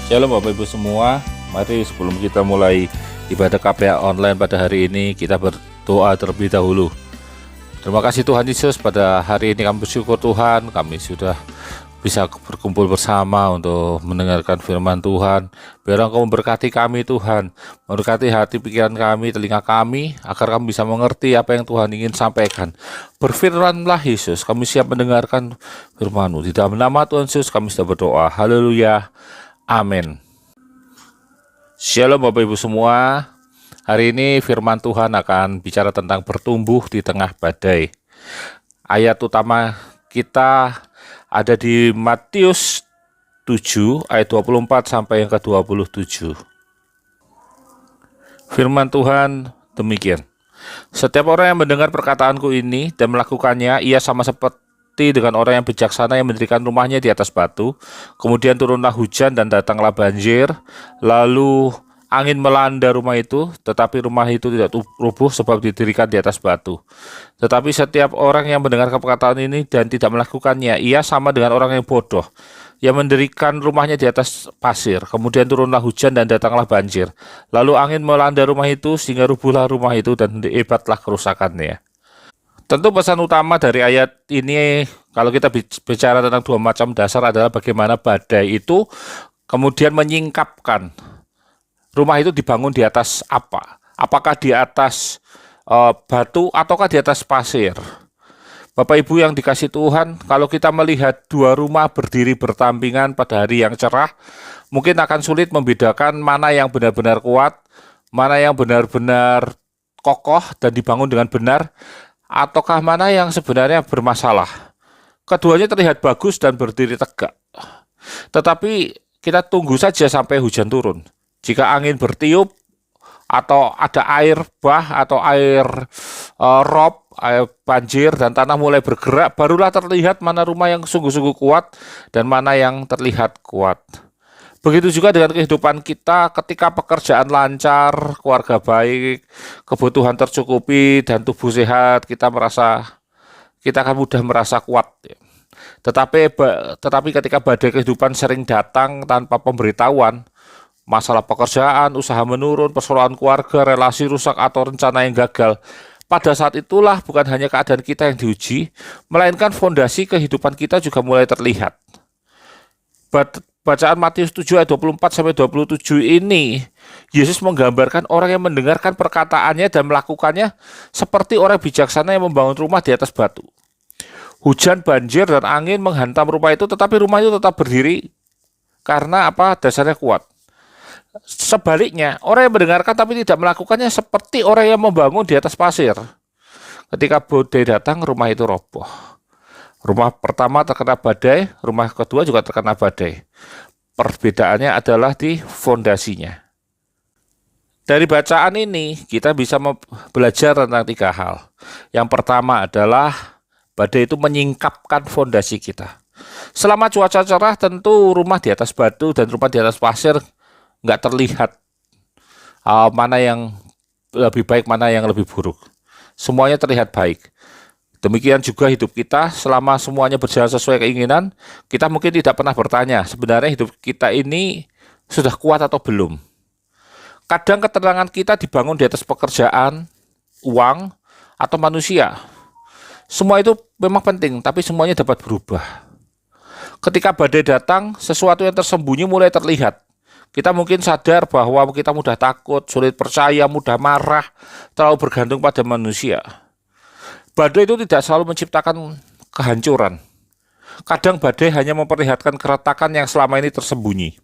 Shalom Bapak Ibu semua. Mari sebelum kita mulai ibadah KPA online pada hari ini, kita berdoa terlebih dahulu. Terima kasih Tuhan Yesus, pada hari ini kami bersyukur Tuhan, kami sudah bisa berkumpul bersama untuk mendengarkan firman Tuhan. Biar Engkau memberkati kami Tuhan, memberkati hati pikiran kami, telinga kami, agar kami bisa mengerti apa yang Tuhan ingin sampaikan. Berfirmanlah Yesus, kami siap mendengarkan firman-Mu. Di dalam nama Tuhan Yesus kami sudah berdoa. Haleluya. Amin. Shalom Bapak Ibu semua. Hari ini firman Tuhan akan bicara tentang bertumbuh di tengah badai. Ayat utama kita ada di Matius 7 ayat 24 sampai yang ke-27. Firman Tuhan demikian. Setiap orang yang mendengar perkataanku ini dan melakukannya, ia sama seperti dengan orang yang bijaksana yang mendirikan rumahnya di atas batu. Kemudian turunlah hujan dan datanglah banjir, lalu angin melanda rumah itu, tetapi rumah itu tidak rubuh sebab didirikan di atas batu. Tetapi setiap orang yang mendengar perkataan ini dan tidak melakukannya, ia sama dengan orang yang bodoh yang mendirikan rumahnya di atas pasir. Kemudian turunlah hujan dan datanglah banjir, lalu angin melanda rumah itu sehingga rubuhlah rumah itu dan hebatlah kerusakannya. Tentu pesan utama dari ayat ini, kalau kita bicara tentang dua macam dasar, adalah bagaimana badai itu kemudian menyingkapkan rumah itu dibangun di atas apa? Apakah di atas batu ataukah di atas pasir? Bapak Ibu yang dikasih Tuhan, kalau kita melihat dua rumah berdiri bertampingan pada hari yang cerah, mungkin akan sulit membedakan mana yang benar-benar kuat, mana yang benar-benar kokoh dan dibangun dengan benar, ataukah mana yang sebenarnya bermasalah. Keduanya terlihat bagus dan berdiri tegak. Tetapi kita tunggu saja sampai hujan turun. Jika angin bertiup atau ada air bah atau air rob, air banjir dan tanah mulai bergerak, barulah terlihat mana rumah yang sungguh-sungguh kuat dan mana yang terlihat kuat. Begitu juga dengan kehidupan kita, ketika pekerjaan lancar, keluarga baik, kebutuhan tercukupi, dan tubuh sehat, kita akan mudah merasa kuat. Tetapi ketika badai kehidupan sering datang tanpa pemberitahuan, masalah pekerjaan, usaha menurun, persoalan keluarga, relasi rusak, atau rencana yang gagal, pada saat itulah bukan hanya keadaan kita yang diuji, melainkan fondasi kehidupan kita juga mulai terlihat. Bacaan Matius 7 ayat 24 sampai 27 ini, Yesus menggambarkan orang yang mendengarkan perkataannya dan melakukannya seperti orang bijaksana yang membangun rumah di atas batu. Hujan, banjir, dan angin menghantam rumah itu, tetapi rumah itu tetap berdiri karena apa? Dasarnya kuat. Sebaliknya, orang yang mendengarkan tapi tidak melakukannya seperti orang yang membangun di atas pasir. Ketika badai datang, rumah itu roboh. Rumah pertama terkena badai, rumah kedua juga terkena badai. Perbedaannya adalah di fondasinya. Dari bacaan ini, kita bisa belajar tentang tiga hal. Yang pertama adalah badai itu menyingkapkan fondasi kita. Selama cuaca cerah, tentu rumah di atas batu dan rumah di atas pasir nggak terlihat mana yang lebih baik, mana yang lebih buruk. Semuanya terlihat baik. Demikian juga hidup kita, selama semuanya berjalan sesuai keinginan, kita mungkin tidak pernah bertanya, sebenarnya hidup kita ini sudah kuat atau belum. Kadang ketenangan kita dibangun di atas pekerjaan, uang, atau manusia. Semua itu memang penting, tapi semuanya dapat berubah. Ketika badai datang, sesuatu yang tersembunyi mulai terlihat. Kita mungkin sadar bahwa kita mudah takut, sulit percaya, mudah marah, terlalu bergantung pada manusia. Badai itu tidak selalu menciptakan kehancuran. Kadang badai hanya memperlihatkan keretakan yang selama ini tersembunyi.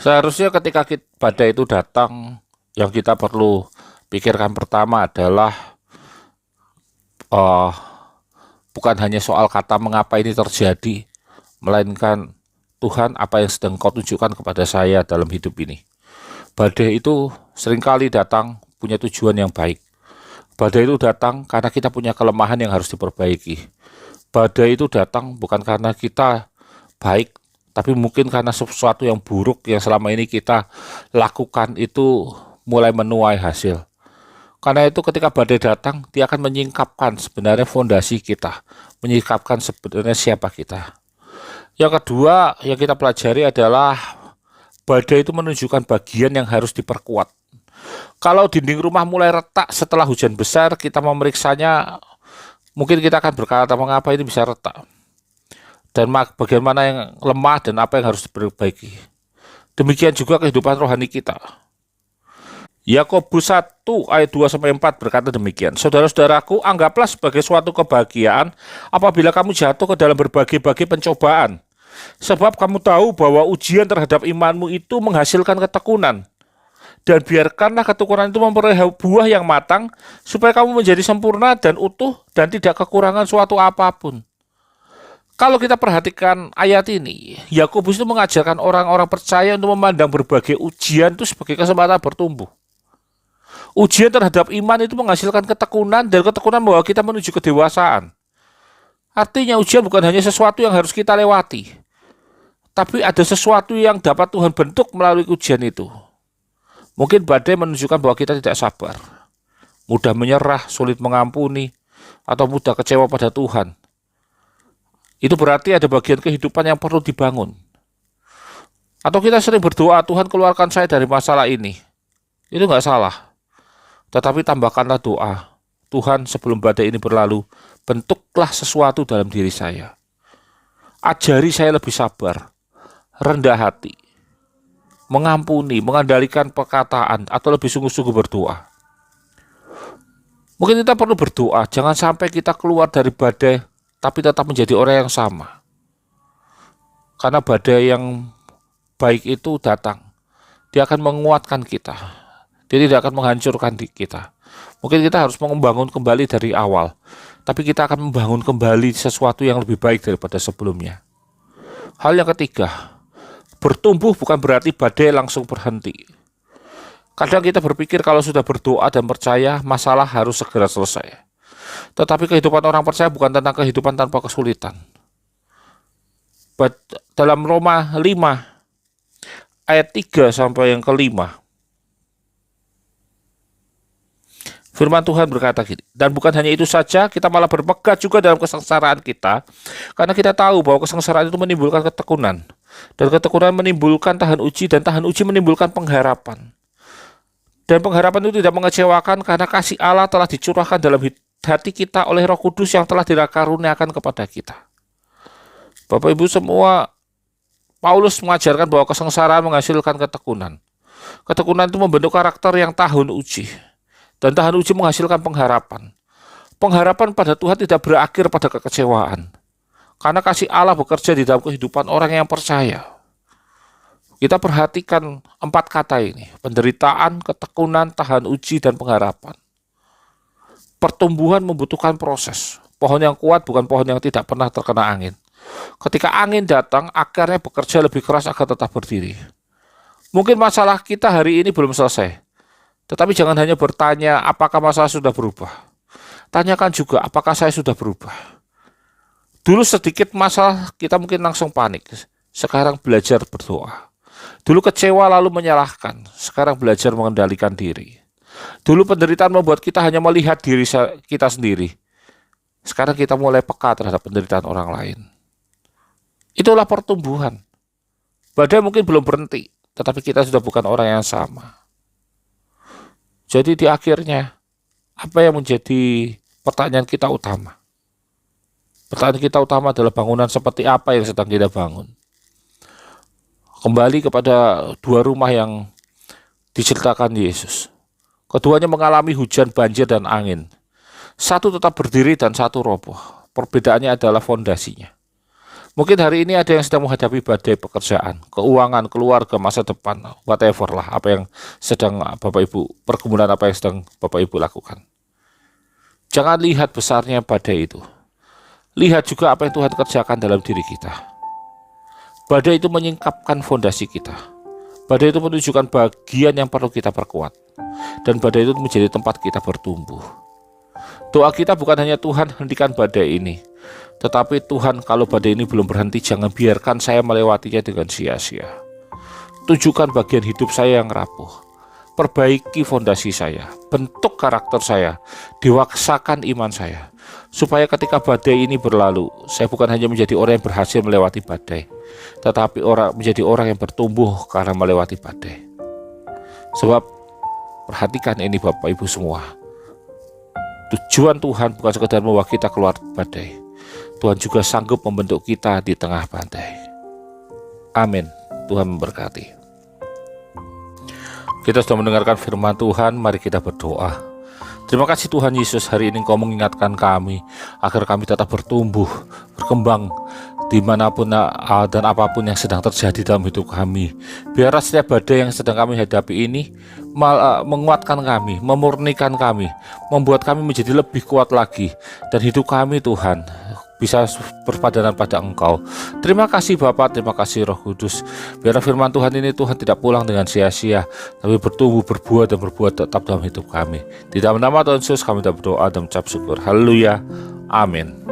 Seharusnya ketika badai itu datang, yang kita perlu pikirkan pertama adalah bukan hanya soal kata mengapa ini terjadi, melainkan Tuhan, apa yang sedang Kau tunjukkan kepada saya dalam hidup ini. Badai itu seringkali datang punya tujuan yang baik. Badai itu datang karena kita punya kelemahan yang harus diperbaiki. Badai itu datang bukan karena kita baik, tapi mungkin karena sesuatu yang buruk yang selama ini kita lakukan itu mulai menuai hasil. Karena itu ketika badai datang, dia akan menyingkapkan sebenarnya fondasi kita, menyingkapkan sebenarnya siapa kita. Yang kedua yang kita pelajari adalah badai itu menunjukkan bagian yang harus diperkuat. Kalau dinding rumah mulai retak setelah hujan besar, kita memeriksanya, mungkin kita akan berkata mengapa ini bisa retak. Dan bagian mana yang lemah dan apa yang harus diperbaiki. Demikian juga kehidupan rohani kita. Yakobus 1 ayat 2-4 berkata demikian. Saudara-saudaraku, anggaplah sebagai suatu kebahagiaan apabila kamu jatuh ke dalam berbagai-bagai pencobaan. Sebab kamu tahu bahwa ujian terhadap imanmu itu menghasilkan ketekunan. Dan biarkanlah ketekunan itu memperoleh buah yang matang, supaya kamu menjadi sempurna dan utuh dan tidak kekurangan suatu apapun. Kalau kita perhatikan ayat ini, Yakobus itu mengajarkan orang-orang percaya untuk memandang berbagai ujian itu sebagai kesempatan bertumbuh. Ujian terhadap iman itu menghasilkan ketekunan, dan ketekunan membawa kita menuju kedewasaan. Artinya ujian bukan hanya sesuatu yang harus kita lewati, tapi ada sesuatu yang dapat Tuhan bentuk melalui ujian itu. Mungkin badai menunjukkan bahwa kita tidak sabar, mudah menyerah, sulit mengampuni, atau mudah kecewa pada Tuhan. Itu berarti ada bagian kehidupan yang perlu dibangun. Atau kita sering berdoa, Tuhan keluarkan saya dari masalah ini. Itu nggak salah. Tetapi tambahkanlah doa, Tuhan sebelum badai ini berlalu, bentuklah sesuatu dalam diri saya. Ajari saya lebih sabar, rendah hati, mengampuni, mengendalikan perkataan, atau lebih sungguh-sungguh berdoa. Mungkin kita perlu berdoa, jangan sampai kita keluar dari badai, tapi tetap menjadi orang yang sama. Karena badai yang baik itu datang, dia akan menguatkan kita. Dia tidak akan menghancurkan kita. Mungkin kita harus membangun kembali dari awal, tapi kita akan membangun kembali sesuatu yang lebih baik daripada sebelumnya. Hal yang ketiga, bertumbuh bukan berarti badai langsung berhenti. Kadang kita berpikir kalau sudah berdoa dan percaya, masalah harus segera selesai. Tetapi kehidupan orang percaya bukan tentang kehidupan tanpa kesulitan. Dalam Roma 5 ayat 3 sampai yang kelima, firman Tuhan berkata gini, dan bukan hanya itu saja, kita malah bermegah juga dalam kesengsaraan kita, karena kita tahu bahwa kesengsaraan itu menimbulkan ketekunan, dan ketekunan menimbulkan tahan uji, dan tahan uji menimbulkan pengharapan. Dan pengharapan itu tidak mengecewakan, karena kasih Allah telah dicurahkan dalam hati kita oleh Roh Kudus yang telah dikaruniakan kepada kita. Bapak Ibu semua, Paulus mengajarkan bahwa kesengsaraan menghasilkan ketekunan. Ketekunan itu membentuk karakter yang tahan uji. Dan tahan uji menghasilkan pengharapan. Pengharapan pada Tuhan tidak berakhir pada kekecewaan. Karena kasih Allah bekerja di dalam kehidupan orang yang percaya. Kita perhatikan 4 kata ini. Penderitaan, ketekunan, tahan uji, dan pengharapan. Pertumbuhan membutuhkan proses. Pohon yang kuat bukan pohon yang tidak pernah terkena angin. Ketika angin datang, akarnya bekerja lebih keras agar tetap berdiri. Mungkin masalah kita hari ini belum selesai. Tetapi jangan hanya bertanya apakah masalah sudah berubah. Tanyakan juga apakah saya sudah berubah. Dulu sedikit masalah kita mungkin langsung panik. Sekarang belajar berdoa. Dulu kecewa lalu menyalahkan. Sekarang belajar mengendalikan diri. Dulu penderitaan membuat kita hanya melihat diri kita sendiri. Sekarang kita mulai peka terhadap penderitaan orang lain. Itulah pertumbuhan. Badai mungkin belum berhenti, tetapi kita sudah bukan orang yang sama. Jadi di akhirnya, apa yang menjadi pertanyaan kita utama? Pertanyaan kita utama adalah bangunan seperti apa yang sedang kita bangun. Kembali kepada 2 rumah yang diceritakan Yesus. Keduanya mengalami hujan, banjir, dan angin. Satu tetap berdiri dan satu roboh. Perbedaannya adalah fondasinya. Mungkin hari ini ada yang sedang menghadapi badai pekerjaan, keuangan, keluarga, masa depan, whatever lah, apa yang sedang Bapak Ibu, pergumulan apa yang sedang Bapak Ibu lakukan. Jangan lihat besarnya badai itu. Lihat juga apa yang Tuhan kerjakan dalam diri kita. Badai itu menyingkapkan fondasi kita. Badai itu menunjukkan bagian yang perlu kita perkuat. Dan badai itu menjadi tempat kita bertumbuh. Doa kita bukan hanya Tuhan hentikan badai ini, tetapi Tuhan kalau badai ini belum berhenti, jangan biarkan saya melewatinya dengan sia-sia. Tunjukkan bagian hidup saya yang rapuh. Perbaiki fondasi saya, bentuk karakter saya, dewaksakan iman saya, supaya ketika badai ini berlalu, saya bukan hanya menjadi orang yang berhasil melewati badai, tetapi menjadi orang yang bertumbuh karena melewati badai. Sebab perhatikan ini Bapak Ibu semua, tujuan Tuhan bukan sekedar membawa kita keluar badai, Tuhan juga sanggup membentuk kita di tengah badai. Amin. Tuhan memberkati. Kita sudah mendengarkan firman Tuhan, mari kita berdoa. Terima kasih Tuhan Yesus, hari ini Engkau mengingatkan kami agar kami tetap bertumbuh, berkembang dimanapun dan apapun yang sedang terjadi dalam hidup kami. Biarlah setiap badai yang sedang kami hadapi ini menguatkan kami, memurnikan kami, membuat kami menjadi lebih kuat lagi, dan hidup kami Tuhan bisa berpadanan pada Engkau. Terima kasih Bapa, terima kasih Roh Kudus. Biarlah firman Tuhan ini Tuhan tidak pulang dengan sia-sia, tapi bertumbuh, berbuah dan berbuat tetap dalam hidup kami. Di dalam nama Tuhan Yesus kami berdoa dan mengucap syukur. Haleluya. Amin.